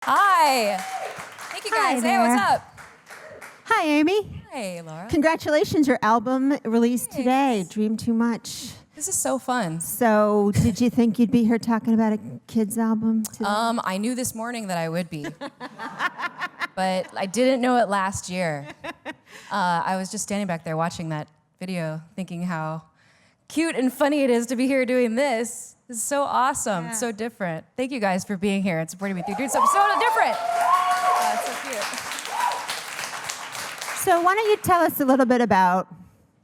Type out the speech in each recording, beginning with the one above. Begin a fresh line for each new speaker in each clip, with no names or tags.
Hi. Thank you guys.
Hi
Hey, what's
there.
up?
Hi, Amy.
Hey, Laura.
Congratulations, your album released today,
Thanks.
Dream Too Much.
This is so fun.
So, did you think you'd be here talking about a kid's album today?
I knew this morning that I would be, but I didn't know it last year. I was just standing back there watching that video, thinking how cute and funny it is to be here doing this. This is so awesome.
Yeah.
It's so different. Thank you guys for being here and supporting me through doing something so different. It's so cute.
So, why don't you tell us a little bit about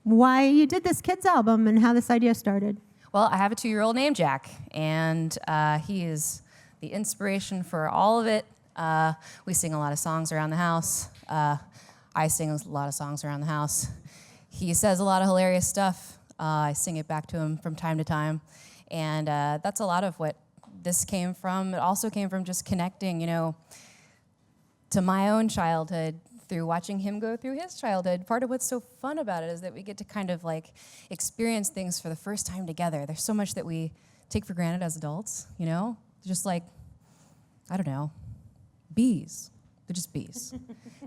why you did this kids album and how this idea started?
Well, I have a 2-year-old named Jack, and he is the inspiration for all of it. We sing a lot of songs around the house. I sing a lot of songs around the house. He says a lot of hilarious stuff. I sing it back to him from time to time. And that's a lot of what this came from. It also came from just connecting, to my own childhood through watching him go through his childhood. Part of what's so fun about it is that we get to kind of experience things for the first time together. There's so much that we take for granted as adults, just I don't know, bees. They're just bees.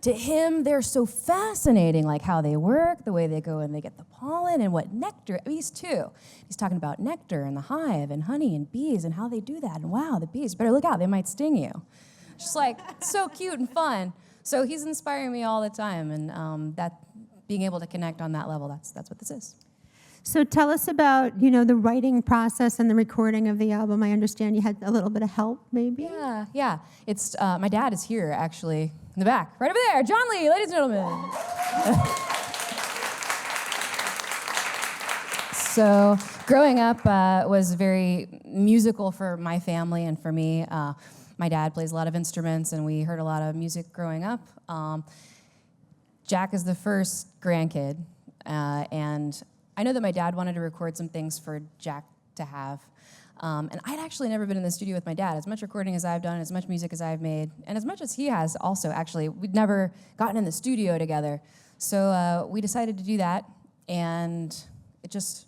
To him, they're so fascinating, like how they work, the way they go and they get the pollen and what nectar, bees too. He's talking about nectar and the hive and honey and bees and how they do that. And wow, the bees, better look out, they might sting you. Just so cute and fun. So he's inspiring me all the time, and that being able to connect on that level, that's what this is.
So, tell us about, the writing process and the recording of the album. I understand you had a little bit of help, maybe?
Yeah. It's my dad is here, actually, in the back, right over there. John Lee, ladies and gentlemen. So, growing up was very musical for my family and for me. My dad plays a lot of instruments, and we heard a lot of music growing up. Jack is the first grandkid, and I know that my dad wanted to record some things for Jack to have. And I'd actually never been in the studio with my dad. As much recording as I've done, as much music as I've made, and as much as he has also, actually, we'd never gotten in the studio together. So we decided to do that, and it just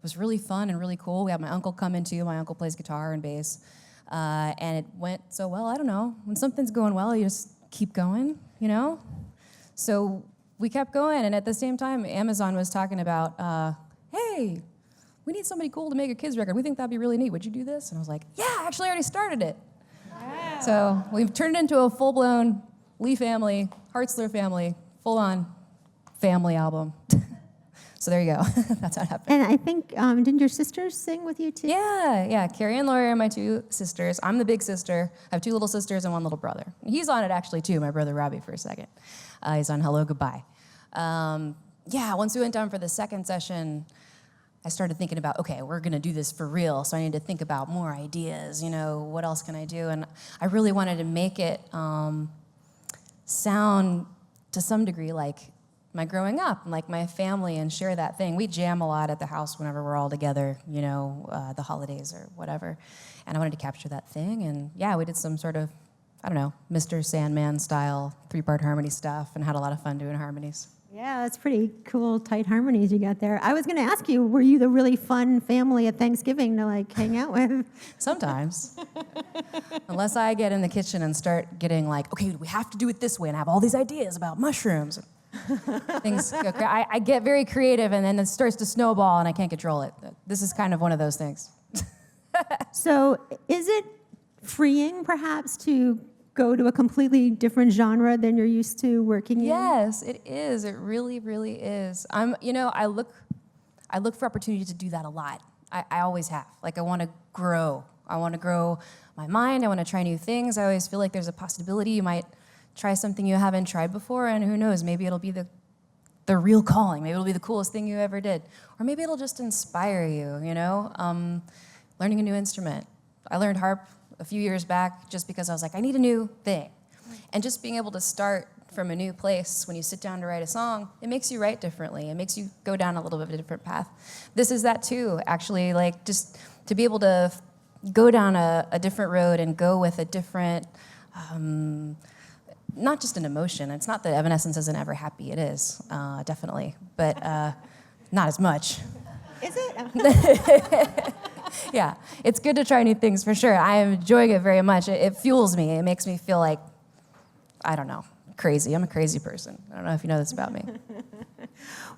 was really fun and really cool. We had my uncle come in too. My uncle plays guitar and bass. And it went so well. I don't know. When something's going well, you just keep going, So we kept going, and at the same time, Amazon was talking about, hey, we need somebody cool to make a kids record. We think that'd be really neat. Would you do this? And I was like, yeah, actually, I already started it. Wow. So we've turned it into a full-blown Lee family, Hartzler family, full-on family album. So there you go. That's how it happened.
And I think, didn't your sisters sing with you too?
Yeah. Carrie and Lori are my 2 sisters. I'm the big sister. I have 2 little sisters and 1 little brother. He's on it actually too, my brother Robbie, for a second. He's on Hello, Goodbye. Once we went down for the second session, I started thinking about, okay, we're gonna do this for real, so I need to think about more ideas, what else can I do? And I really wanted to make it sound to some degree like my growing up, like my family, and share that thing. We jam a lot at the house whenever we're all together, the holidays or whatever. And I wanted to capture that thing, and we did some sort of, I don't know, Mr. Sandman style 3-part harmony stuff, and had a lot of fun doing harmonies.
Yeah, that's pretty cool, tight harmonies you got there. I was going to ask you, were you the really fun family at Thanksgiving to hang out with?
Sometimes. Unless I get in the kitchen and start getting okay, we have to do it this way, and I have all these ideas about mushrooms. Things go I get very creative, and then it starts to snowball, and I can't control it. This is kind of one of those things.
So is it freeing, perhaps, to go to a completely different genre than you're used to working in?
Yes, it is. It really, really is. I look for opportunity to do that a lot. I always have. I want to grow. I want to grow my mind. I want to try new things. I always feel like there's a possibility you might try something you haven't tried before, and who knows, maybe it'll be the real calling. Maybe it'll be the coolest thing you ever did. Or maybe it'll just inspire you, learning a new instrument. I learned harp a few years back just because I was like, I need a new thing. And just being able to start from a new place when you sit down to write a song, it makes you write differently. It makes you go down a little bit of a different path. This is that too, actually, just to be able to go down a different road and go with a different, not just an emotion. It's not that Evanescence isn't ever happy. It is, definitely, but not as much.
Is it?
Yeah, it's good to try new things for sure. I am enjoying it very much. It fuels me. It makes me feel like, I don't know, crazy. I'm a crazy person. I don't know if you know this about me.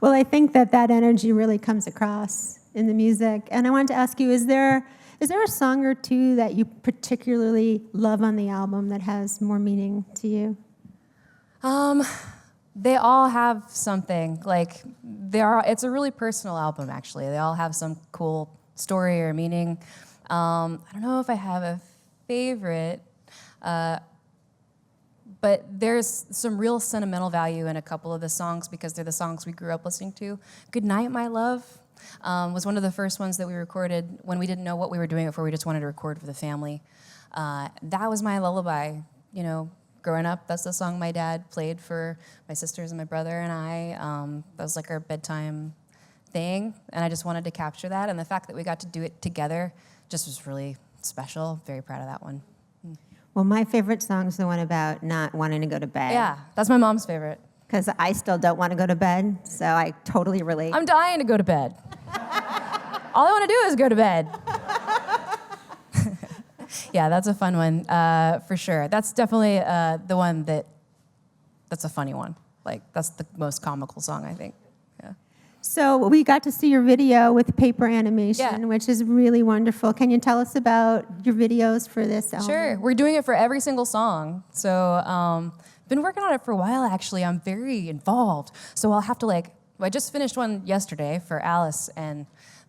Well, I think that energy really comes across in the music. And I wanted to ask you, is there a song or two that you particularly love on the album that has more meaning to you?
They all have something. Like, it's a really personal album, actually. They all have some cool story or meaning. I don't know if I have a favorite, but there's some real sentimental value in a couple of the songs because they're the songs we grew up listening to. Good Night, My Love was one of the first ones that we recorded when we didn't know what we were doing before. We just wanted to record for the family. That was my lullaby, you know, growing up. That's the song my dad played for my sisters and my brother and I. That was like our bedtime thing, and I just wanted to capture that. And the fact that we got to do it together just was really special. Very proud of that one.
Well, my favorite song is the one about not wanting to go to bed.
Yeah, that's my mom's favorite.
Because I still don't want to go to bed, so I totally relate.
I'm dying to go to bed. All I want to do is go to bed. Yeah, that's a fun one, for sure. That's definitely the one that's a funny one. Like, that's the most comical song, I think. Yeah.
So we got to see your video with paper animation,
Yeah.
which is really wonderful. Can you tell us about your videos for this album?
Sure, we're doing it for every single song. So, been working on it for a while, actually. I'm very involved. So I'll have to I just finished one yesterday for Alice, and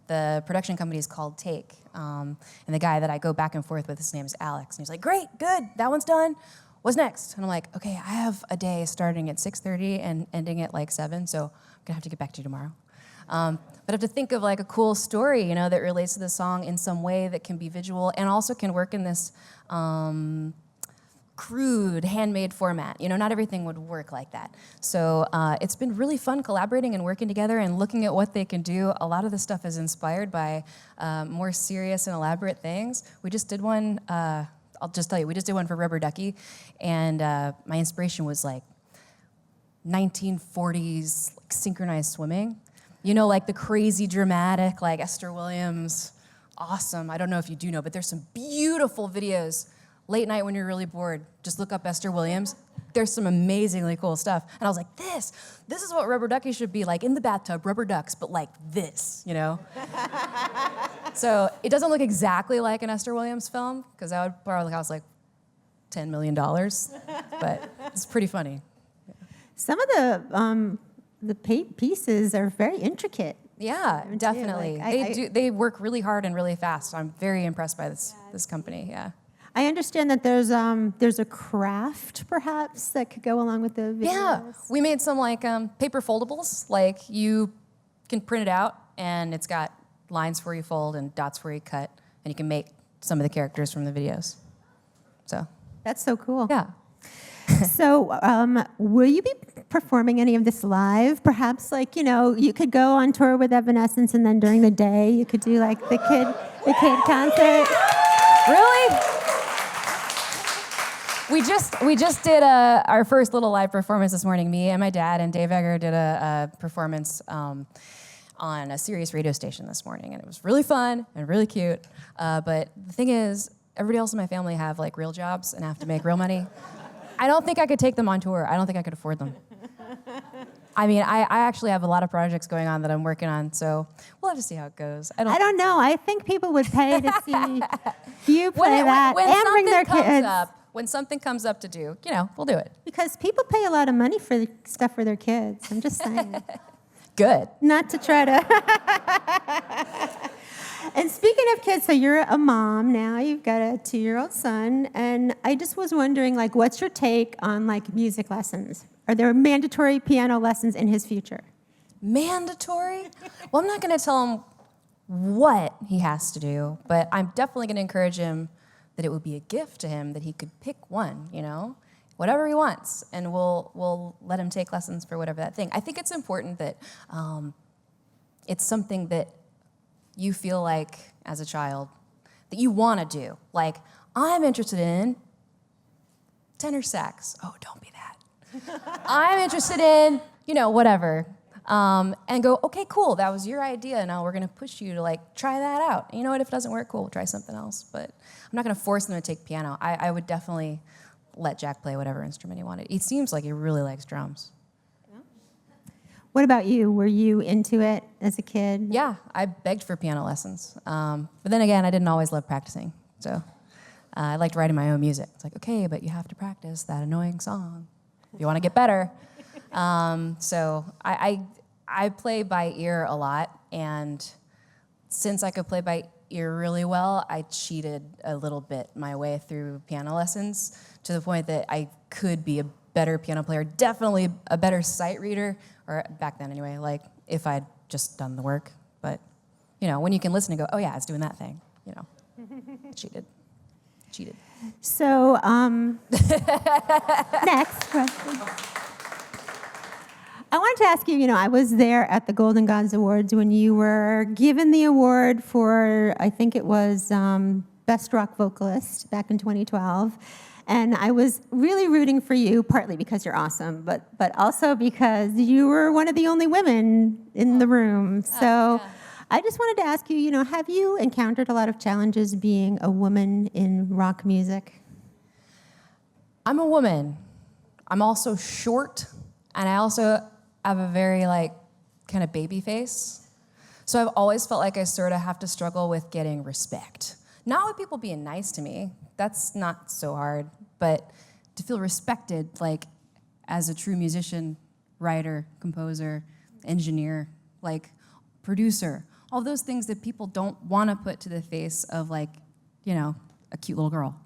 the production company is called Take. And the guy that I go back and forth with, his name is Alex. And he's like, great, good, that one's done. What's next? And I'm like, okay, I have a day starting at 6:30 and ending at 7, so I'm gonna have to get back to you tomorrow. But I have to think of a cool story, you know, that relates to the song in some way that can be visual and also can work in this crude, handmade format. You know, not everything would work like that. So it's been really fun collaborating and working together and looking at what they can do. A lot of the stuff is inspired by more serious and elaborate things. We just did one, I'll just tell you, we just did one for Rubber Ducky, and my inspiration was 1940s synchronized swimming. You know, the crazy dramatic, Esther Williams, awesome. I don't know if you do know, but there's some beautiful videos. Late night when you're really bored, just look up Esther Williams. There's some amazingly cool stuff. And I was like, this is what Rubber Ducky should be like in the bathtub, rubber ducks, but like this, you know? So it doesn't look exactly like an Esther Williams film, because that would probably cost $10 million, but it's pretty funny.
Some of the pieces are very intriquate.
Yeah, definitely. They work really hard and really fast. I'm very impressed by this company, yeah.
I understand that there's a craft, perhaps, that could go along with the videos.
Yeah, we made some paper foldables. You can print it out, and it's got lines where you fold and dots where you cut, and you can make some of the characters from the videos. So
that's so cool.
Yeah.
So will you be performing any of this live? Perhaps you could go on tour with Evanescence, and then during the day you could do the kid concert.
Really? We just did our first little live performance this morning. Me and my dad and Dave Egger did a performance on a Sirius radio station this morning, and it was really fun and really cute. But the thing is, everybody else in my family have real jobs and have to make real money. I don't think I could take them on tour. I don't think I could afford them. I mean, I actually have a lot of projects going on that I'm working on, so we'll have to see how it goes. I don't know.
I think people would pay to see you play that and bring their kids.
When something comes up to do, we'll do it.
Because people pay a lot of money for stuff for their kids. I'm just saying.
Good.
Not to try to... And speaking of kids, so you're a mom now. You've got a 2-year-old son. And I just was wondering, what's your take on, music lessons? Are there mandatory piano lessons in his future?
Mandatory? Well, I'm not going to tell him what he has to do, but I'm definitely going to encourage him that it would be a gift to him that he could pick one, whatever he wants, and we'll let him take lessons for whatever that thing. I think it's important that it's something that you feel like, as a child, that you want to do. I'm interested in tenor sax. Oh, don't be that. I'm interested in, whatever. and go, okay, cool, that was your idea. Now we're going to push you to like try that out. You know what? If it doesn't work, cool, we'll try something else. But I'm not going to force them to take piano. I would definitely let Jack play whatever instrument he wanted. It seems like he really likes drums.
What about you? Were you into it as a kid?
Yeah, I begged for piano lessons. But then again, I didn't always love practicing. So I liked writing my own music. It's like, okay, but you have to practice that annoying song if you want to get better. So I play by ear a lot. And since I could play by ear really well, I cheated a little bit my way through piano lessons to the point that I could be a better piano player, definitely a better sight reader, or back then anyway, like if I'd just done the work. But, you know, when you can listen and go, oh yeah, it's doing that thing, you know, cheated.
So, next question. I wanted to ask you, I was there at the Golden Gods Awards when you were given the award for, I think it was Best Rock Vocalist back in 2012. And I was really rooting for you, partly because you're awesome, but also because you were one of the only women in the room. So yeah. I just wanted to ask you, have you encountered a lot of challenges being a woman in rock music?
I'm a woman. I'm also short, and I also have a very, kind of baby face. So I've always felt like I sort of have to struggle with getting respect. Not with people being nice to me. That's not so hard. But to feel respected, as a true musician, writer, composer, engineer, producer, all those things that people don't want to put to the face of, a cute little girl.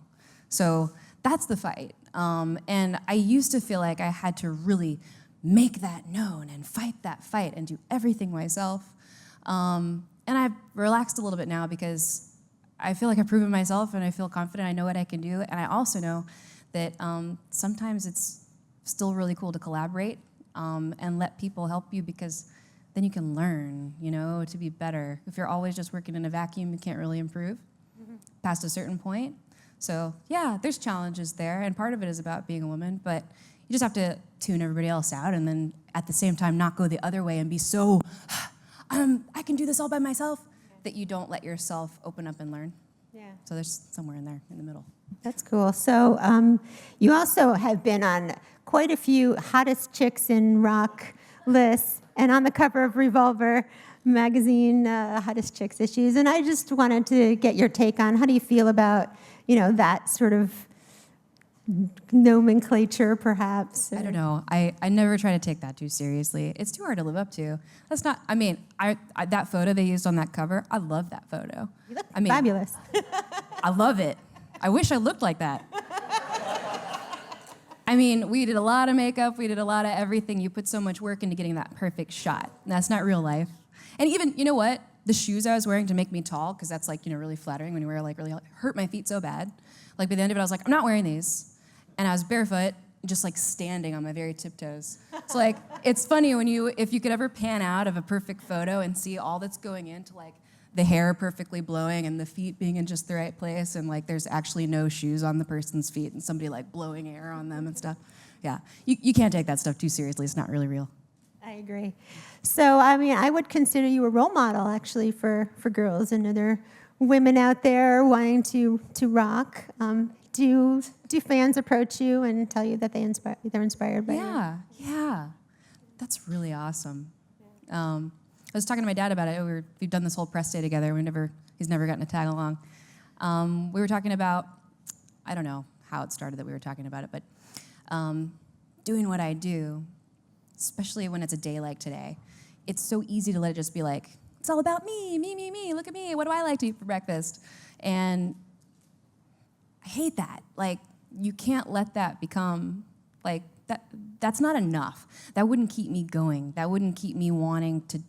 So that's the fight. And I used to feel like I had to really make that known and fight that fight and do everything myself. And I've relaxed a little bit now because I feel like I've proven myself and I feel confident. I know what I can do. And I also know that sometimes it's still really cool to collaborate and let people help you, because then you can learn, to be better. If you're always just working in a vacuum, you can't really improve past a certain point. So yeah, there's challenges there. And part of it is about being a woman, but you just have to tune everybody else out and then at the same time not go the other way and be so, I can do this all by myself, that you don't let yourself open up and learn. Yeah. So there's somewhere in there, in the middle.
That's cool. So you also have been on quite a few hottest chicks in rock lists and on the cover of Revolver magazine, hottest chicks issues. And I just wanted to get your take on how do you feel about, that sort of nomenclature, perhaps?
I don't know. I never try to take that too seriously. It's too hard to live up to. That's not, I that photo they used on that cover, I love that photo.
You look fabulous.
I love it. I wish I looked like that. We did a lot of makeup, we did a lot of everything. You put so much work into getting that perfect shot. That's not real life. And even, you know what? The shoes I was wearing to make me tall, because that's really flattering when you wear really hurt my feet so bad. By the end of it, I was like, I'm not wearing these. And I was barefoot, just standing on my very tiptoes. So it's funny if you could ever pan out of a perfect photo and see all that's going into the hair perfectly blowing and the feet being in just the right place, and there's actually no shoes on the person's feet and somebody blowing air on them and stuff. Yeah, you can't take that stuff too seriously. It's not really real.
I agree. So I would consider you a role model actually for girls and other women out there wanting to rock. Do fans approach you and tell you that they're inspired by you?
Yeah, that's really awesome. I was talking to my dad about it. We've done this whole press day together. He's never gotten to tag along. We were talking about, I don't know how it started that we were talking about it, but doing what I do, especially when it's a day like today, it's so easy to let it just be it's all about me, look at me, what do I like to eat for breakfast? And I hate that. You can't let that become, that's not enough. That wouldn't keep me going. That wouldn't keep me wanting to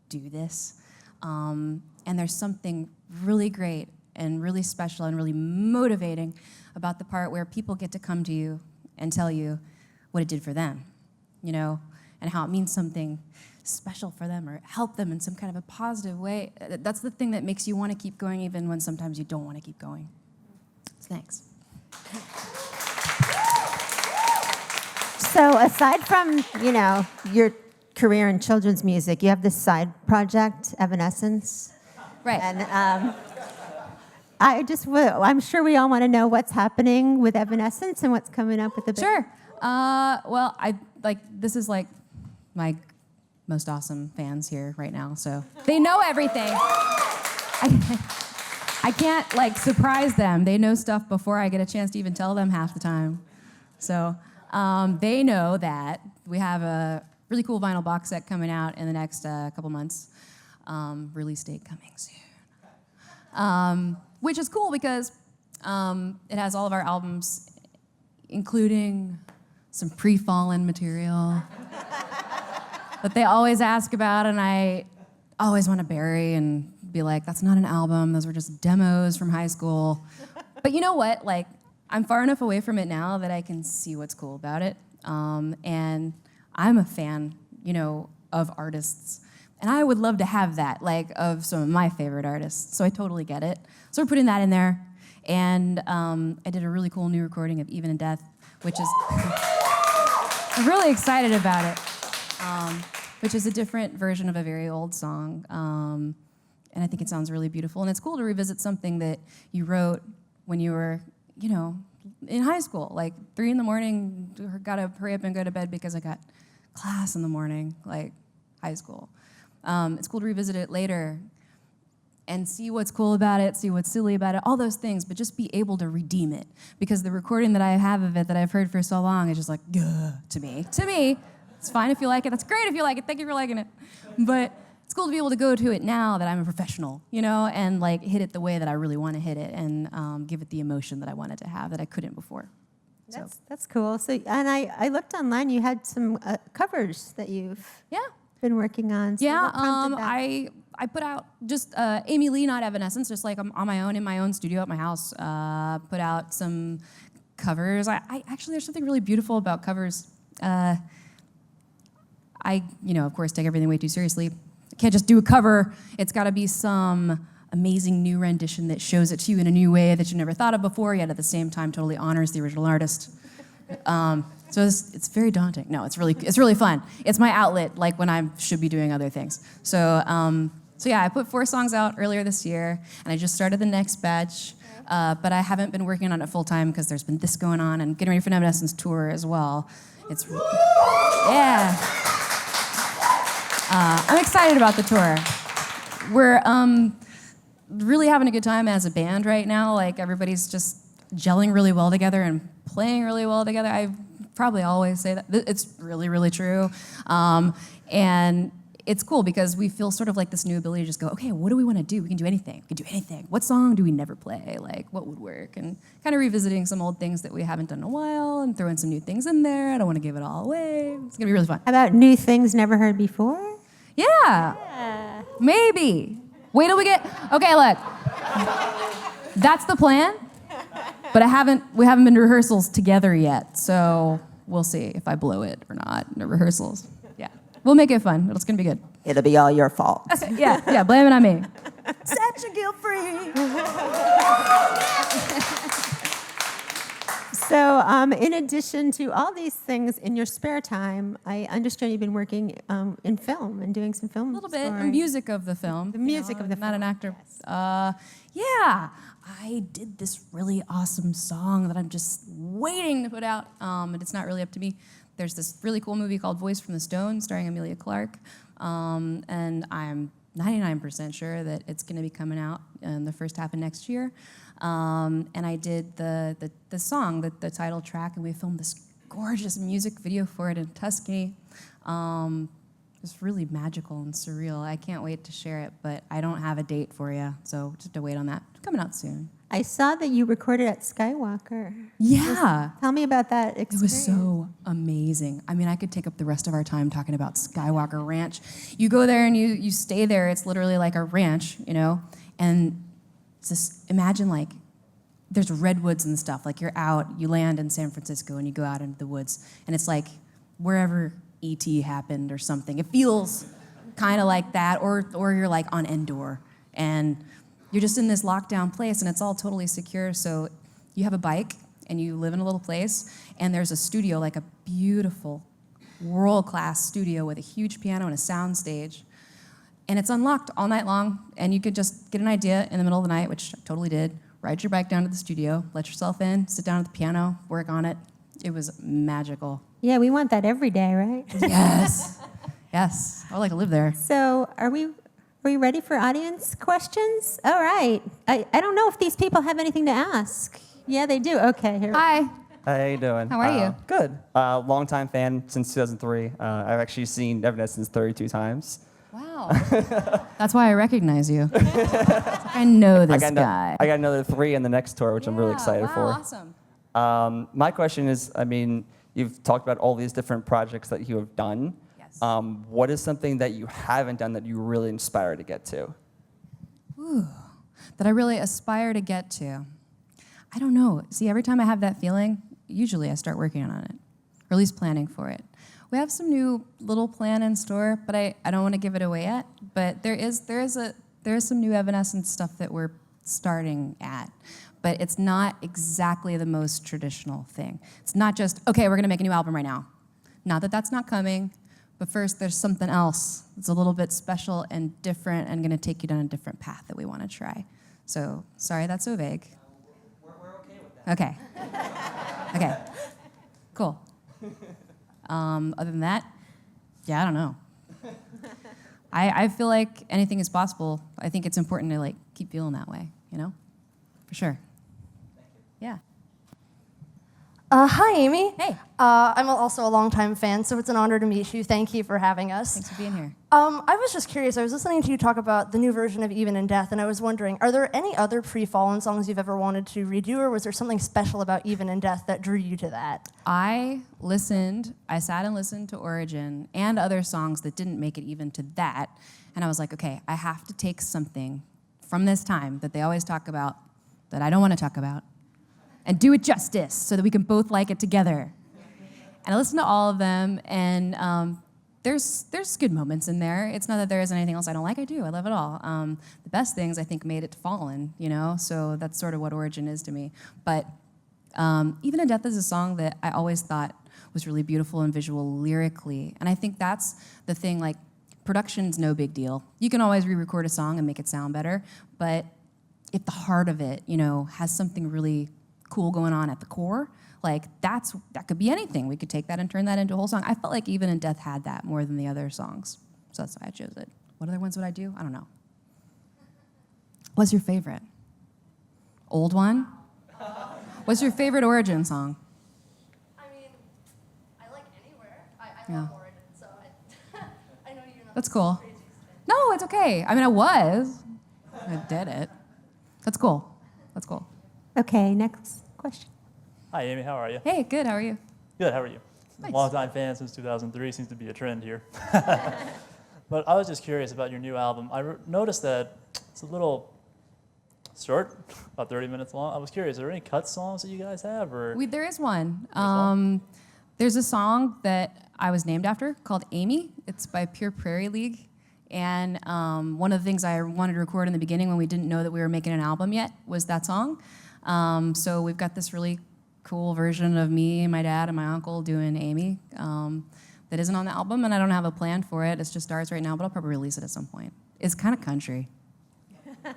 do this. And there's something really great and really special and really motivating about the part where people get to come to you and tell you what it did for them, and how it means something special for them or help them in some kind of a positive way. That's the thing that makes you want to keep going even when sometimes you don't want to keep going. So thanks.
So aside from, your career in children's music. You have this side project, Evanescence.
Right.
And I'm sure we all want to know what's happening with Evanescence and what's coming up with the band.
Sure. Well, this is like my most awesome fans here right now, so they know everything. I can't like surprise them. They know stuff before I get a chance to even tell them half the time. So they know that we have a really cool vinyl box set coming out in the next couple months. Release date coming soon. Which is cool because it has all of our albums, including some pre-fallen material that they always ask about, and I always want to bury and be like, that's not an album, those were just demos from high school. But you know what? Like, I'm far enough away from it now that I can see what's cool about it. And I'm a fan, of artists. And I would love to have that, like, of some of my favorite artists. So I totally get it. So we're putting that in there. And I did a really cool new recording of Even in Death, which is, I'm really excited about it, which is a different version of a very old song. And I think it sounds really beautiful. And it's cool to revisit something that you wrote when you were, in high school. Like 3 a.m, gotta hurry up and go to bed because I got class in the morning, like high school. It's cool to revisit it later and see what's cool about it, see what's silly about it, all those things, but just be able to redeem it. Because the recording that I have of it that I've heard for so long is just like, gah, to me. To me, it's fine if you like it. That's great if you like it. Thank you for liking it. But it's cool to be able to go to it now that I'm a professional, and like hit it the way that I really want to hit it and give it the emotion that I wanted to have that I couldn't before.
That's cool. So, and I looked online. You had some covers that you've been working on. So what prompted that?
I put out just Amy Lee, not Evanescence, just like on my own in my own studio at my house. Put out some covers. I actually, there's something really beautiful about covers. I of course, take everything way too seriously. I can't just do a cover. It's got to be some amazing new rendition that shows it to you in a new way that you never thought of before, yet at the same time totally honors the original artist. So it's very daunting. No, it's really fun. It's my outlet, like when I should be doing other things. So yeah, I put 4 songs out earlier this year, and I just started the next batch. But I haven't been working on it full time because there's been this going on and getting ready for an Evanescence tour as well. I'm excited about the tour. We're really having a good time as a band right now. Like everybody's just gelling really well together and playing really well together. I probably always say that. It's really, really true. And it's cool because we feel sort of like this new ability to just go, okay, what do we want to do? We can do anything. We can do anything. What song do we never play? Like, what would work? And kind of revisiting some old things that we haven't done in a while and throwing some new things in there. I don't want to give it all away. It's going to be really fun.
How about new things never heard before?
Yeah. Maybe. Wait till we get... Okay, look. That's the plan. But we haven't been to rehearsals together yet. So we'll see if I blow it or not in the rehearsals. Yeah. We'll make it fun. It's going to be good.
It'll be all your fault.
Yeah, blame it on me. Set you guilt-free.
So in addition to all these things in your spare time, I understand you've been working in film and doing some film.
A little bit. The music of the film.
The music of the film.
Not an actor.
Yes.
Yeah. I did this really awesome song that I'm just waiting to put out, and it's not really up to me. There's this really cool movie called Voice from the Stone starring Emilia Clarke, and I'm 99% sure that it's going to be coming out in the first half of next year. And I did the song, the title track, and we filmed this gorgeous music video for it in Tuscany. It's really magical and surreal. I can't wait to share it, but I don't have a date for you, so just have to wait on that. It's coming out soon.
I saw that you recorded at Skywalker.
Yeah.
Tell me about that experience.
It was so amazing. I mean, I could take up the rest of our time talking about Skywalker Ranch. You go there and you stay there. It's literally like a ranch, and just imagine like there's redwoods and stuff. Like you're out, you land in San Francisco and you go out into the woods, and it's like wherever E.T. happened or something. It feels kind of like that, or you're like on Endor, and you're just in this lockdown place, and it's all totally secure. So you have a bike, and you live in a little place, and there's a studio, like a beautiful world-class studio with a huge piano and a sound stage. And it's unlocked all night long, and you could just get an idea in the middle of the night, which I totally did, ride your bike down to the studio, let yourself in, sit down at the piano, work on it. It was magical.
Yeah, we want that every day, right?
Yes. Yes. I would like to live there.
So are we ready for audience questions? All right. I don't know if these people have anything to ask. Yeah, they do. Okay. Here.
Hi.
How you doing?
How are you?
Good. Longtime fan since 2003. I've actually seen Evanescence 32 times.
Wow. That's why I recognize you. It's like, I know this guy.
I got another 3 in the next tour, which I'm really excited for.
Awesome.
My question is, I mean, you've talked about all these different projects that you have done.
Yes.
What is something that you haven't done that you really inspire to get to?
Ooh, that I really aspire to get to. I don't know. See, every time I have that feeling, usually I start working on it, or at least planning for it. We have some new little plan in store, but I don't want to give it away yet. But there is some new Evanescence stuff that we're starting at. But it's not exactly the most traditional thing. It's not just, okay, we're going to make a new album right now. Not that that's not coming, but first there's something else that's a little bit special and different and going to take you down a different path that we want to try. So, sorry that's so vague.
We're okay with that.
Okay. Okay. Cool. Other than that, yeah, I don't know. I feel like anything is possible. I think it's important to keep feeling that way, you know? For sure.
Thank you.
Yeah.
Hi, Amy.
Hey.
I'm also a longtime fan, so it's an honor to meet you. Thank you for having us.
Thanks for being here.
I was just curious. I was listening to you talk about the new version of Even in Death, and I was wondering, are there any other pre-Fallen songs you've ever wanted to redo, or was there something special about Even in Death that drew you to that?
I sat and listened to Origin and other songs that didn't make it even to that, and I was like, okay, I have to take something from this time that they always talk about that I don't want to talk about, and do it justice so that we can both like it together. And I listened to all of them, and there's good moments in there. It's not that there isn't anything else I don't like. I do. I love it all. The best things, I think, made it to Fallen, you know? So that's sort of what Origin is to me. But Even in Death is a song that I always thought was really beautiful and visual lyrically. And I think that's the thing, production's no big deal. You can always re-record a song and make it sound better, but if the heart of it, has something really cool going on at the core, that could be anything. We could take that and turn that into a whole song. I felt like Even in Death had that more than the other songs, so that's why I chose it. What other ones would I do? I don't know. What's your favorite? Old one? What's your favorite Origin song?
I mean, I like Anywhere. I
Yeah.
love Origin, so I know you're not
That's cool.
the craziest fan.
No, it's okay. I mean, I did it. That's cool. That's cool.
Okay, next question.
Hi, Amy. How are you?
Hey, good. How are you?
Good. How are you?
Nice.
Longtime fan since 2003. Seems to be a trend here. But I was just curious about your new album. I noticed that it's a little short, about 30 minutes long. I was curious, are there any cut songs that you guys have? Or
There is one.
one?
There's a song that I was named after called Amy. It's by Pure Prairie League. And one of the things I wanted to record in the beginning when we didn't know that we were making an album yet was that song. So we've got this really cool version of me and my dad and my uncle doing Amy that isn't on the album, and I don't have a plan for it. It's just ours right now, but I'll probably release it at some point. It's kind of country.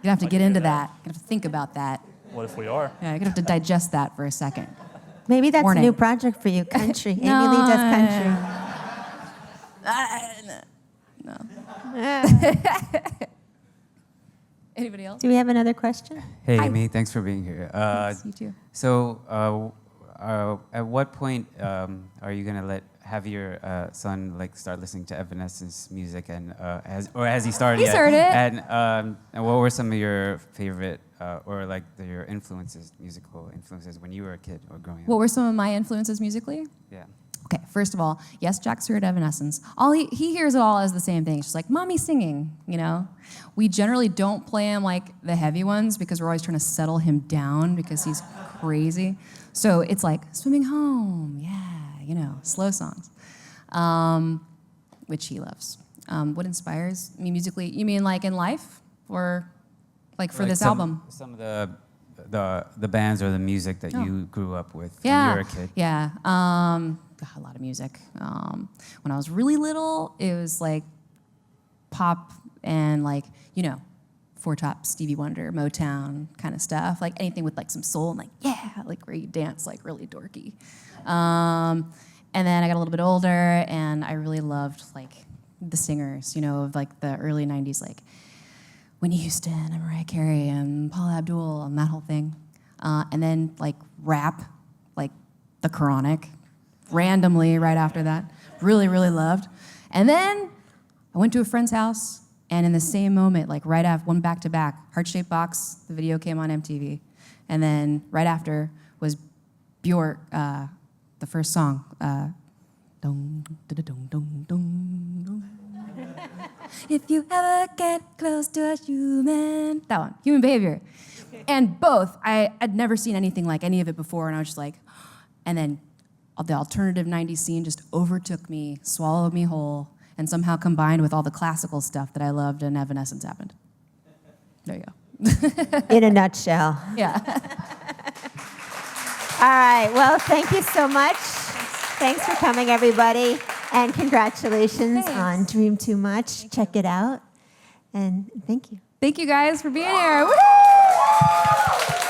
You have to get into that. You have to think about that.
what if we are?
Yeah, you're gonna have to digest that for a second.
Maybe that's
Warning.
a new project for you, country. Amy
No,
Lee does country.
Anybody else?
Do we have another question?
Hey,
Hi.
Amy, thanks for being here.
Thanks, you too.
So, at what point are you gonna have your son start listening to Evanescence music, and has he started
He's
yet?
heard it.
And what were some of your favorite your influences, musical influences, when you were a kid or growing
What
up?
were some of my influences musically?
Yeah.
Okay, first of all, yes, Jack's heard Evanescence. He hears it all as the same thing. It's just like, Mommy singing, We generally don't play him the heavy ones because we're always trying to settle him down because he's crazy. So it's like, Swimming Home, yeah, slow songs, which he loves. What inspires me musically? You mean in life or for this album?
Some of the bands or the music that you grew up with when
Yeah,
you were a kid.
yeah. a lot of music. When I was really little, it was like pop and like, you know, Four Top, Stevie Wonder, Motown kind of stuff. Like anything with like some soul and like, yeah, like where you dance like really dorky. And then I got a little bit older and I really loved like the singers, you know, of like the early 90s, like Whitney Houston and Mariah Carey and Paula Abdul and that whole thing. And then like rap, like The Chronic, randomly right after that. Really, really loved. And then I went to a friend's house, and in the same moment, like right after, one back to back, Heart-Shaped Box, the video came on MTV. And then right after was Bjork, the first song. Dum, da-da-dum, dum, dum, dum. If you ever get close to a human. That one, Human Behavior. And both, I'd never seen anything like any of it before, and I was just like, and then the alternative 90s scene just overtook me, swallowed me whole, and somehow combined with all the classical stuff that I loved, and Evanescence happened. There you go.
In a nutshell.
Yeah.
All right. Well, thank you so much. Thanks for coming, everybody. And congratulations on Dream Too Much. Check it out. And thank you.
Thank you guys for being here. Woo!